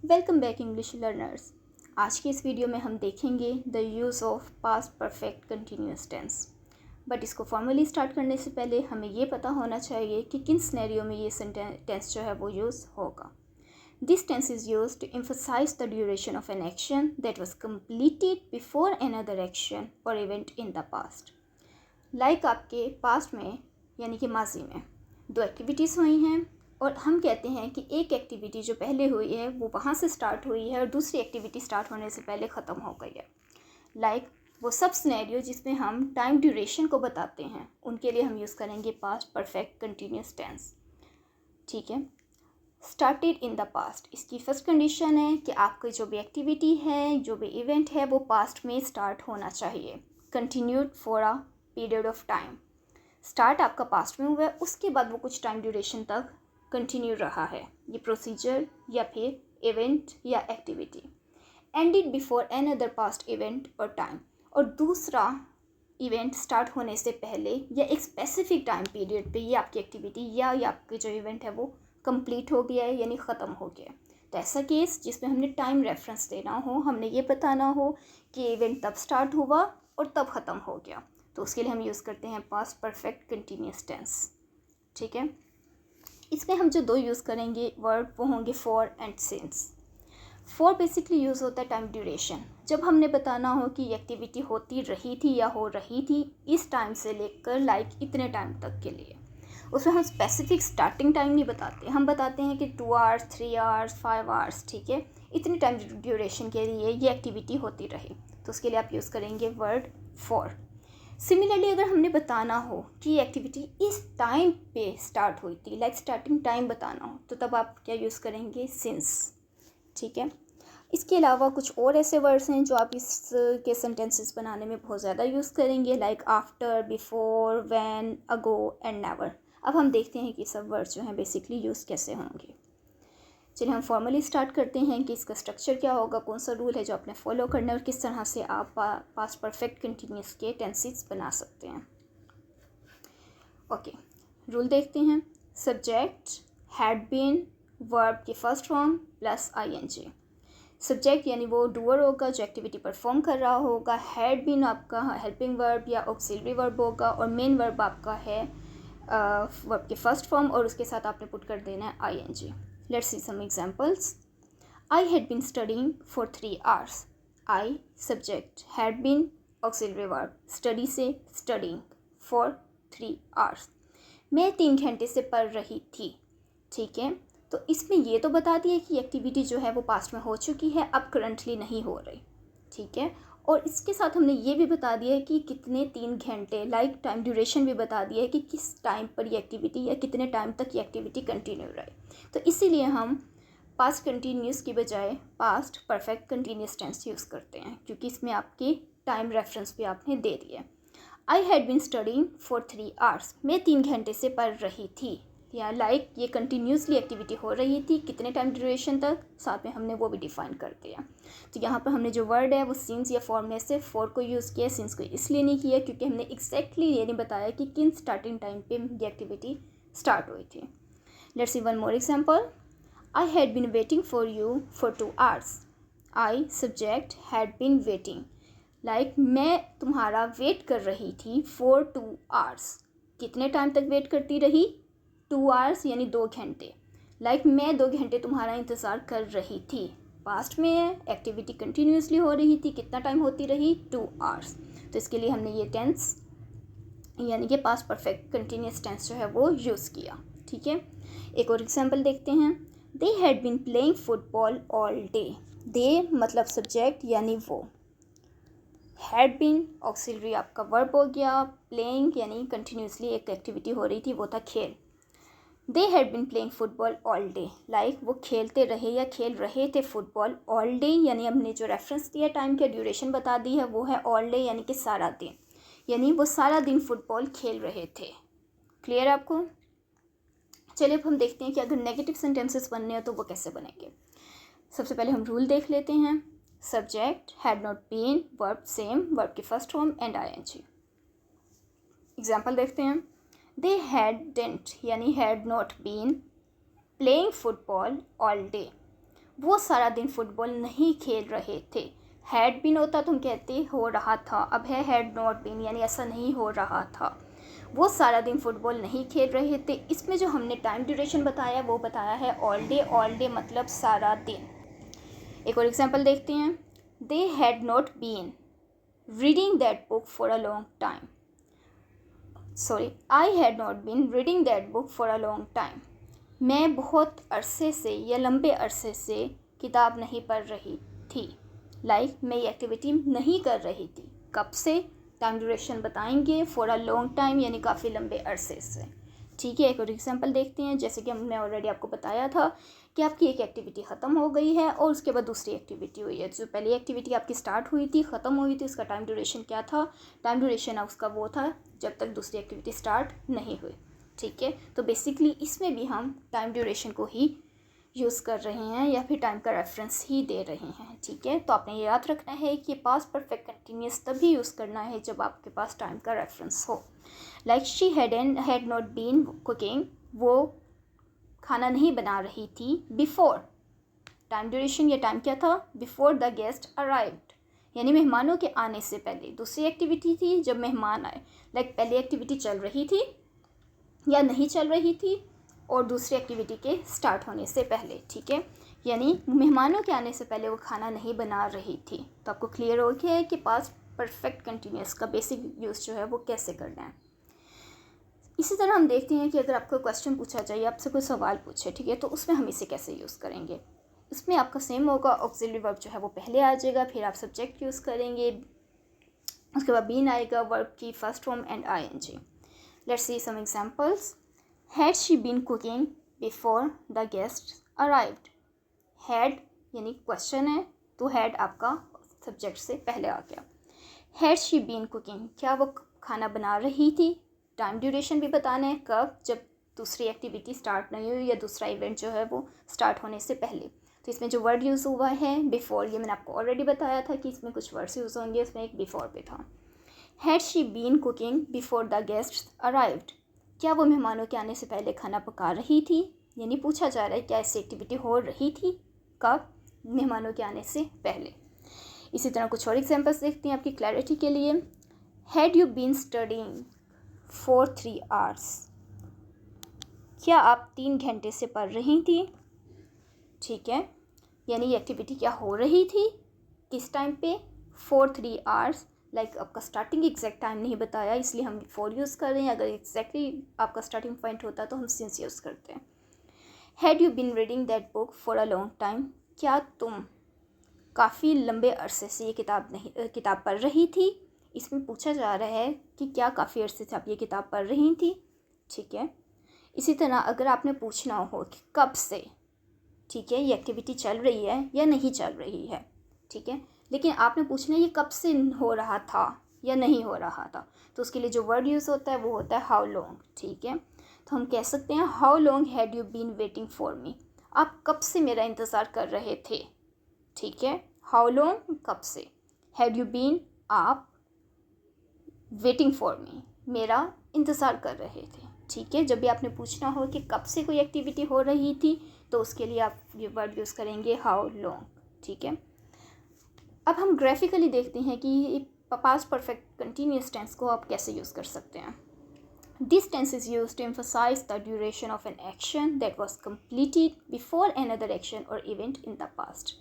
Welcome back English learners. आज के इस वीडियो में हम देखेंगे the use of past perfect continuous tense. But इसको फॉर्मली स्टार्ट करने से पहले हमें ये पता होना चाहिए कि किन सिनेरियो में ये टेंस जो है वो यूज़ होगा। This tense is use to emphasise the duration of an action that was completed before another action or event in the past. Like आपके पास्ट में यानी कि माजी में दो एक्टिविटीज़ हुई हैं और हम कहते हैं कि एक एक्टिविटी जो पहले हुई है वो वहाँ से स्टार्ट हुई है और दूसरी एक्टिविटी स्टार्ट होने से पहले ख़त्म हो गई है। लाइक वो सब सिनेरियो जिसमें हम टाइम ड्यूरेशन को बताते हैं उनके लिए हम यूज़ करेंगे पास्ट परफेक्ट कंटिन्यूअस टेंस। ठीक है, स्टार्टेड इन द पास्ट, इसकी फर्स्ट कंडीशन है कि आपकी जो भी एक्टिविटी है, जो भी इवेंट है, वो पास्ट में स्टार्ट होना चाहिए। Continued for a period of time, start आपका पास्ट में हुआ है, उसके बाद वो कुछ टाइम ड्यूरेशन तक कंटिन्यू रहा है ये प्रोसीजर या फिर इवेंट या activity. Ended before N other past event और टाइम, और दूसरा इवेंट स्टार्ट होने से पहले या एक स्पेसिफिक टाइम पीरियड पे ये आपकी एक्टिविटी या आपकी जो इवेंट है वो कंप्लीट हो गया है यानी ख़त्म हो गया है। तो ऐसा केस जिसमें हमने टाइम रेफरेंस देना हो, हमने ये बताना हो कि इवेंट तब स्टार्ट हुआ और तब ख़त्म हो गया, तो उसके लिए हम यूज़ करते हैं पास्ट परफेक्ट कंटिन्यूअस टेंस। ठीक है, इसमें हम जो दो यूज़ करेंगे वर्ड वो होंगे for and since. For basically use होता है टाइम ड्यूरेशन, जब हमने बताना हो कि एक्टिविटी होती रही थी या हो रही थी इस टाइम से लेकर लाइक इतने टाइम तक के लिए। उसमें हम स्पेसिफिक स्टार्टिंग टाइम नहीं बताते, हम बताते हैं कि 2 आवर्स 3 आवर्स 5 आवर्स, ठीक है, इतनी टाइम ड्यूरेशन के लिए ये एक्टिविटी होती रही, तो उसके लिए आप यूज़ करेंगे वर्ड फॉर। सिमिलरली अगर हमने बताना हो कि एक्टिविटी इस टाइम पे स्टार्ट हुई थी, लाइक स्टार्टिंग टाइम बताना हो, तो तब आप क्या यूज़ करेंगे सिंस। ठीक है, इसके अलावा कुछ और ऐसे वर्ड्स हैं जो आप इसके सेंटेंसेस बनाने में बहुत ज़्यादा यूज़ करेंगे, like after, before, when, ago and never. अब हम देखते हैं कि सब वर्ड्स जो हैं बेसिकली यूज़ कैसे होंगे। चलिए हम फॉर्मली स्टार्ट करते हैं कि इसका स्ट्रक्चर क्या होगा, कौन सा रूल है जो आपने फॉलो करना है और किस तरह से आप पास्ट परफेक्ट कंटिन्यूअस के टेंसेस बना सकते हैं। ओके, रूल देखते हैं। सब्जेक्ट हैड बीन, वर्ब की first form plus ING. Subject यानी वो डूअर होगा जो एक्टिविटी परफॉर्म कर रहा होगा, हैड बीन आपका हेल्पिंग वर्ब या ऑक्सिलरी वर्ब होगा और मेन वर्ब आपका है वर्ब की फर्स्ट फॉर्म और उसके साथ आपने पुट कर देना है ING. Let's see some examples. I had been studying for 3 hours. I subject had been auxiliary verb. Study से studying for 3 hours. मैं 3 घंटे से पढ़ रही थी। ठीक है, तो इसमें ये तो बता दिया कि एक्टिविटी जो है वो पास्ट में हो चुकी है, अब करंटली नहीं हो रही। ठीक है, और इसके साथ हमने ये भी बता दिया है कि कितने 3 घंटे, लाइक टाइम ड्यूरेशन भी बता दिया है कि किस टाइम पर ये एक्टिविटी या कितने टाइम तक ये एक्टिविटी कंटिन्यू रहे। तो इसीलिए हम पास्ट कंटिन्यूस की बजाय past perfect continuous tense use करते हैं, क्योंकि इसमें आपकी टाइम रेफरेंस भी आपने दे दिया है। I had been studying for 3 hours, मैं 3 घंटे से पढ़ रही थी, या लाइक ये कंटिन्यूसली एक्टिविटी हो रही थी, कितने टाइम ड्यूरेशन तक, साथ में हमने वो भी डिफाइन कर दिया। तो यहाँ पर हमने जो वर्ड है वो सिंस या फॉर में से फॉर को यूज़ किया, सिंस को इसलिए नहीं किया क्योंकि हमने एग्जैक्टली ये नहीं बताया कि किन स्टार्टिंग टाइम पे ये एक्टिविटी स्टार्ट हुई थी। Let's see one more example. I had been waiting for you for 2 hours. I subject had been waiting, like मैं तुम्हारा वेट कर रही थी फॉर 2 आवर्स, कितने टाइम तक वेट करती रही, 2 आवर्स यानी 2 घंटे, लाइक मैं 2 घंटे तुम्हारा इंतज़ार कर रही थी। पास्ट में है, एक्टिविटी कंटिन्यूसली हो रही थी, कितना टाइम होती रही, 2 आवर्स। तो इसके लिए हमने ये टेंस यानी कि पास्ट परफेक्ट कंटिन्यूस टेंस जो है वो यूज़ किया। ठीक है, एक और एग्जांपल देखते हैं। They had been playing football all day. They मतलब सब्जेक्ट यानी वो, हैड बीन ऑक्सिलरी आपका वर्ब हो गया, प्लेइंग यानी कंटिन्यूसली एक एक्टिविटी हो रही थी, वो था खेल। They had been playing football all day, like वो खेलते रहे या खेल रहे थे फुटबॉल ऑल डे, यानी हमने जो रेफरेंस दिया टाइम के ड्यूरेशन बता दी है वो है ऑल डे यानी कि सारा दिन, यानी वो सारा दिन फुटबॉल खेल रहे थे। क्लियर आपको? चलिए अब हम देखते हैं कि अगर नेगेटिव सेंटेंसेस बनने हैं तो वो कैसे बनेंगे। सबसे पहले हम रूल देख लेते हैं। Subject had not been, verb same, verb की first form and ING. Example देखते हैं। दे हैड डेंट यानी had not been playing football all day, वो सारा दिन फुटबॉल नहीं खेल रहे थे। हैड बीन होता तो हम कहते हो रहा था, अब है हैड नॉट बीन, यानी ऐसा नहीं हो रहा था। वो सारा दिन फुटबॉल नहीं खेल रहे थे। इसमें जो हमने टाइम ड्यूरेशन बताया वो बताया है ऑल डे मतलब सारा दिन। एक और एग्जांपल देखते हैं। They had not been reading that book for a long time. I had not been reading that book for a long time. मैं बहुत अरसे से या लंबे अरसे से किताब नहीं पढ़ रही थी। मैं ये एक्टिविटी नहीं कर रही थी। कब से? टाइम ड्यूरेशन बताएंगे, फॉर अ लॉन्ग टाइम यानी काफ़ी लंबे अरसे से। ठीक है, एक और एग्जांपल देखते हैं। जैसे कि हमने ऑलरेडी आपको बताया था कि आपकी एक एक्टिविटी ख़त्म हो गई है और उसके बाद दूसरी एक्टिविटी हुई है। जो पहली एक्टिविटी आपकी स्टार्ट हुई थी, ख़त्म हुई थी, उसका टाइम ड्यूरेशन क्या था? टाइम ड्यूरेशन उसका वो था जब तक दूसरी एक्टिविटी स्टार्ट नहीं हुई। ठीक है, तो बेसिकली इसमें भी हम टाइम ड्यूरेशन को ही यूज़ कर रहे हैं या फिर टाइम का रेफरेंस ही दे रहे हैं। ठीक है, तो आपने ये याद रखना है कि पास्ट परफेक्ट कंटिन्यूस तभी यूज़ करना है जब आपके पास टाइम का रेफरेंस हो। She had not been cooking, वो खाना नहीं बना रही थी। बिफोर, टाइम ड्यूरेशन या टाइम क्या था? बिफोर द गेस्ट अराइव्ड, यानी मेहमानों के आने से पहले। दूसरी एक्टिविटी थी जब मेहमान आए। पहली एक्टिविटी चल रही थी या नहीं चल रही थी और दूसरी एक्टिविटी के स्टार्ट होने से पहले। ठीक है, यानी मेहमानों के आने से पहले वो खाना नहीं बना रही थी। तो आपको क्लियर हो गया है कि पास्ट परफेक्ट कंटिन्यूस का बेसिक यूज़ जो है वो कैसे करना है। इसी तरह हम देखते हैं कि अगर आपको क्वेश्चन पूछा जाए, आपसे कोई सवाल पूछे, ठीक है, तो उसमें हम इसे कैसे यूज़ करेंगे। इसमें आपका सेम होगा, ऑक्सिलरी वर्ब जो है वो पहले आ जाएगा, फिर आप सब्जेक्ट यूज़ करेंगे, उसके बाद बीन आएगा, वर्ब की first form and ING। Let's see some examples. Had she been cooking before the guest arrived. Had यानी क्वेश्चन है, तो हैड आपका सब्जेक्ट से पहले आ गया। हैड शी बीन कुकिंग, क्या वो खाना बना रही थी? टाइम ड्यूरेशन भी बताना है, कब? जब दूसरी एक्टिविटी स्टार्ट नहीं हुई या दूसरा इवेंट जो है वो स्टार्ट होने से पहले। तो इसमें जो वर्ड यूज़ हुआ है बिफोर, ये मैंने आपको ऑलरेडी बताया था कि इसमें कुछ वर्ड्स यूज़ होंगे, इसमें एक बिफोर पे था। Had she been cooking before the guest arrived, क्या वो मेहमानों के आने से पहले खाना पका रही थी? यानी पूछा जा रहा है क्या ऐसी एक्टिविटी हो रही थी, कब? मेहमानों के आने से पहले। इसी तरह कुछ और एग्जांपल्स देखते हैं आपकी क्लैरिटी के लिए। Had you been studying for 3 hours, क्या आप 3 घंटे से पढ़ रही थी? ठीक है, यानी ये एक्टिविटी क्या हो रही थी, किस टाइम पे? For 3 hours। आपका स्टार्टिंग एग्जैक्ट टाइम नहीं बताया, इसलिए हम फॉर यूज़ कर रहे हैं। अगर एग्जैक्टली आपका स्टार्टिंग पॉइंट होता तो हम सिंस यूज़ करते हैं। Had you been reading that book for a long time, क्या तुम काफ़ी लंबे अरसे से ये किताब पढ़ रही थी? इसमें पूछा जा रहा है कि क्या काफ़ी अरसे से आप ये किताब पढ़ रही थी। ठीक है, इसी तरह अगर आपने पूछना हो कि कब से, ठीक है, ये एक्टिविटी चल रही है या नहीं चल रही है, ठीक है, लेकिन आपने पूछना है ये कब से हो रहा था या नहीं हो रहा था, तो उसके लिए जो वर्ड यूज़ होता है वो होता है हाउ लॉन्ग। ठीक है, तो हम कह सकते हैं how long had you been waiting for me, आप कब से मेरा इंतज़ार कर रहे थे। ठीक है, हाउ लॉन्ग कब से, हैड यू बीन आप, वेटिंग फॉर मी मेरा इंतज़ार कर रहे थे। ठीक है, जब भी आपने पूछना हो कि कब से कोई एक्टिविटी हो रही थी तो उसके लिए आप ये वर्ड यूज़ करेंगे हाउ लॉन्ग। ठीक है, अब हम ग्राफिकली देखते हैं कि पास्ट परफेक्ट कंटिन्यूस टेंस को आप कैसे यूज़ कर सकते हैं। This tense is use to emphasise the duration of an action that was completed before another action or event in the past.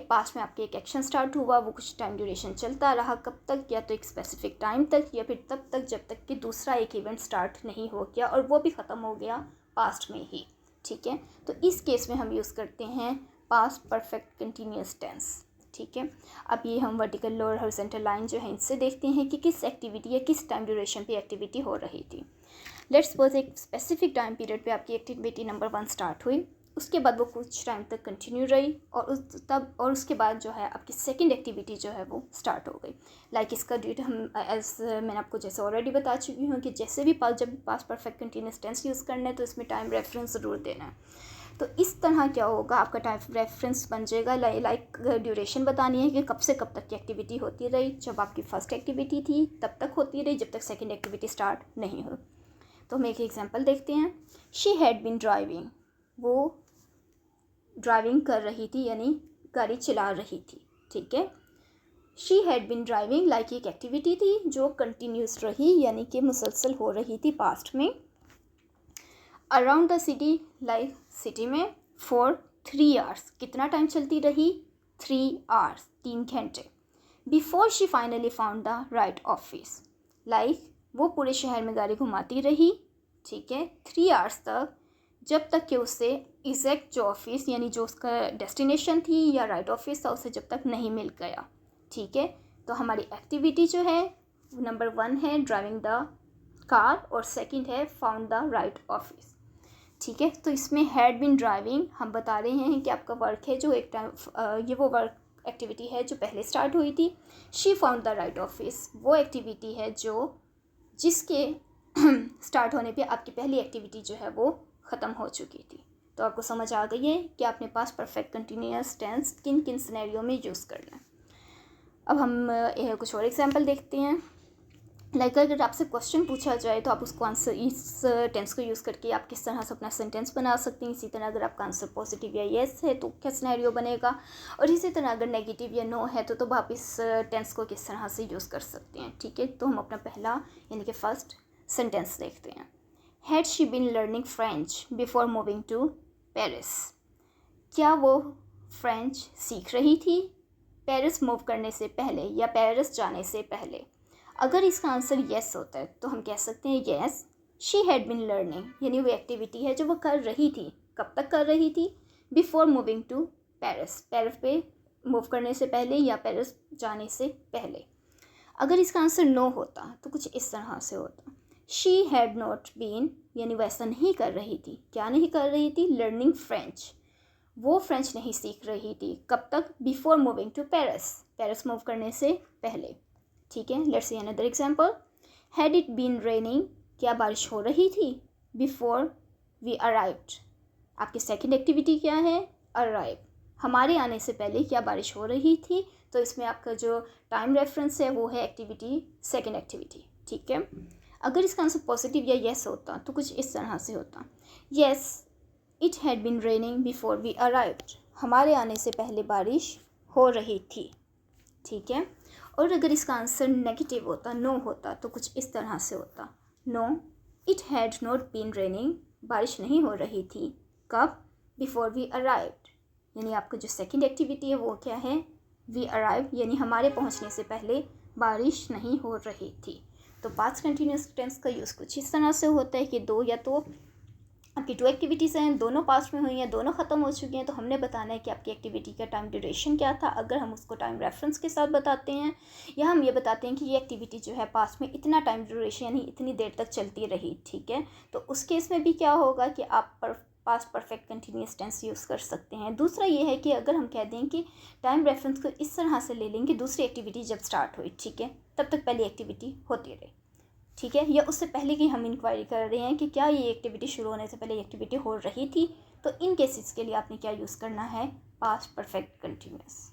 Past में आपके एक एक्शन स्टार्ट हुआ, वो कुछ टाइम ड्यूरेशन चलता रहा, कब तक? या तो एक स्पेसिफिक टाइम तक या फिर तब तक जब तक कि दूसरा एक इवेंट स्टार्ट नहीं हो गया और वो भी ख़त्म हो गया पास्ट में ही। ठीक है, तो इस केस में हम यूज़ करते हैं पास्ट परफेक्ट कंटिन्यूस टेंस। ठीक है, अब ये हम वर्टिकल और हॉरिजॉन्टल लाइन जो है इनसे देखते हैं कि किस एक्टिविटी या किस टाइम ड्यूरेशन पे एक्टिविटी हो रही थी। लेट्स सपोज एक स्पेसिफिक टाइम पीरियड पे आपकी एक्टिविटी नंबर 1 स्टार्ट हुई, उसके बाद वो कुछ टाइम तक कंटिन्यू रही और उसके बाद जो है आपकी सेकंड एक्टिविटी जो है वो स्टार्ट हो गई। इसका डेट हम मैंने आपको जैसे ऑलरेडी बता चुकी हूँ कि जैसे भी जब past perfect continuous tense use करना है तो इसमें टाइम रेफरेंस ज़रूर देना है। तो इस तरह क्या होगा, आपका टाइम रेफरेंस बन जाएगा। ड्यूरेशन बतानी है कि कब से कब तक की एक्टिविटी होती रही, जब आपकी फर्स्ट एक्टिविटी थी तब तक होती रही, जब तक सेकंड एक्टिविटी स्टार्ट नहीं हुई। तो हम एक एग्जांपल देखते हैं। शी हैड बीन ड्राइविंग, वो ड्राइविंग कर रही थी, यानी गाड़ी चला रही थी, ठीक है। She had been driving like एक एक्टिविटी थी जो कंटिन्यूस रही, यानी कि मुसलसल हो रही थी पास्ट में। Around the city, like city में, फॉर 3 आवर्स, कितना टाइम चलती रही? 3 आवर्स, 3 घंटे। Before she finally found the right office, like वो पूरे शहर में गाड़ी घुमाती रही, ठीक है, 3 आवर्स तक, जब तक कि उससे एग्जैक्ट जो ऑफिस यानी जो उसका डेस्टिनेशन थी या राइट ऑफिस था उसे जब तक नहीं मिल गया, ठीक है। तो हमारी एक्टिविटी जो है नंबर 1 है ड्राइविंग द कार और सेकंड है फाउंड द राइट ऑफिस, ठीक है। तो इसमें हैड बिन ड्राइविंग हम बता रहे हैं कि आपका वर्क है जो एक टाइम ये वो वर्क एक्टिविटी है जो पहले स्टार्ट हुई थी। She found the right office वो एक्टिविटी है जो जिसके स्टार्ट होने पे आपकी पहली एक्टिविटी जो है वो ख़त्म हो चुकी थी। तो आपको समझ आ गई है कि आपने पास्ट परफेक्ट कंटिन्यूअस टेंस किन किन सिनेरियो में यूज़ करना है। अब हम कुछ और एग्जांपल देखते हैं। लाइक अगर आपसे क्वेश्चन पूछा जाए तो आप उसको आंसर इस टेंस को यूज़ करके आप किस तरह से अपना सेंटेंस बना सकते हैं। इसी तरह अगर आपका आंसर पॉजिटिव या येस है तो क्या सिनेरियो बनेगा, और इसी तरह अगर नेगेटिव या नो है तो आप इस टेंस को किस तरह से यूज़ कर सकते हैं, ठीक है। तो हम अपना पहला यानी कि फर्स्ट सेंटेंस देखते हैं। Had she been learning French before moving to Paris, क्या वो फ्रेंच सीख रही थी पेरिस मूव करने से पहले या पेरिस जाने से पहले। अगर इसका आंसर येस होता है तो हम कह सकते हैं yes she had been learning, यानी वो एक्टिविटी है जो वो कर रही थी। कब तक कर रही थी? Before moving to Paris, Paris पे मूव करने से पहले या पेरिस जाने से पहले। अगर इसका आंसर नो होता तो कुछ इस तरह से होता, शी हैड नॉट बीन, यानी वो ऐसा नहीं कर रही थी। क्या नहीं कर रही थी? लर्निंग फ्रेंच, वो फ्रेंच नहीं सीख रही थी। कब तक? Before moving to Paris, Paris move करने से पहले, ठीक है। Let's see another example. Had it been raining, क्या बारिश हो रही थी? बिफोर वी अराइव्ड, आपकी सेकंड एक्टिविटी क्या है? अराइव, हमारे आने से पहले क्या बारिश हो रही थी। तो इसमें आपका जो टाइम रेफरेंस है वो है एक्टिविटी, सेकंड एक्टिविटी, ठीक है। अगर इसका आंसर पॉजिटिव या येस होता तो कुछ इस तरह से होता, yes it had been raining before we arrived, हमारे आने से पहले बारिश हो रही थी, ठीक है। और अगर इसका आंसर नेगेटिव होता, नो होता, तो कुछ इस तरह से होता, no it had not been raining, बारिश नहीं हो रही थी। कब? बिफोर वी अराइव्ड, यानी आपका जो सेकंड एक्टिविटी है वो क्या है? वी अराइव, यानी हमारे पहुंचने से पहले बारिश नहीं हो रही थी। तो पास्ट कंटिन्यूअस टेंस का यूज़ कुछ इस तरह से होता है कि दो या तो आपकी 2 एक्टिविटीज़ हैं, दोनों पास्ट में हुई हैं, दोनों ख़त्म हो चुकी हैं, तो हमने बताना है कि आपकी एक्टिविटी का टाइम ड्यूरेशन क्या था। अगर हम उसको टाइम रेफरेंस के साथ बताते हैं या हम ये बताते हैं कि ये एक्टिविटी जो है पास्ट में इतना टाइम ड्यूरेशन यानी इतनी देर तक चलती रही, ठीक है, तो उस केस में भी क्या होगा कि आप past perfect continuous tense use कर सकते हैं। दूसरा ये है कि अगर हम कह दें कि टाइम रेफरेंस को इस तरह से ले लेंगे, दूसरी एक्टिविटी जब स्टार्ट हुई, ठीक है, तब तक पहली एक्टिविटी होती रही, ठीक है, या उससे पहले की हम इंक्वायरी कर रहे हैं कि क्या ये एक्टिविटी शुरू होने से पहले एक्टिविटी हो रही थी। तो इन केसेस के लिए आपने क्या यूज़ करना है? Past perfect continuous.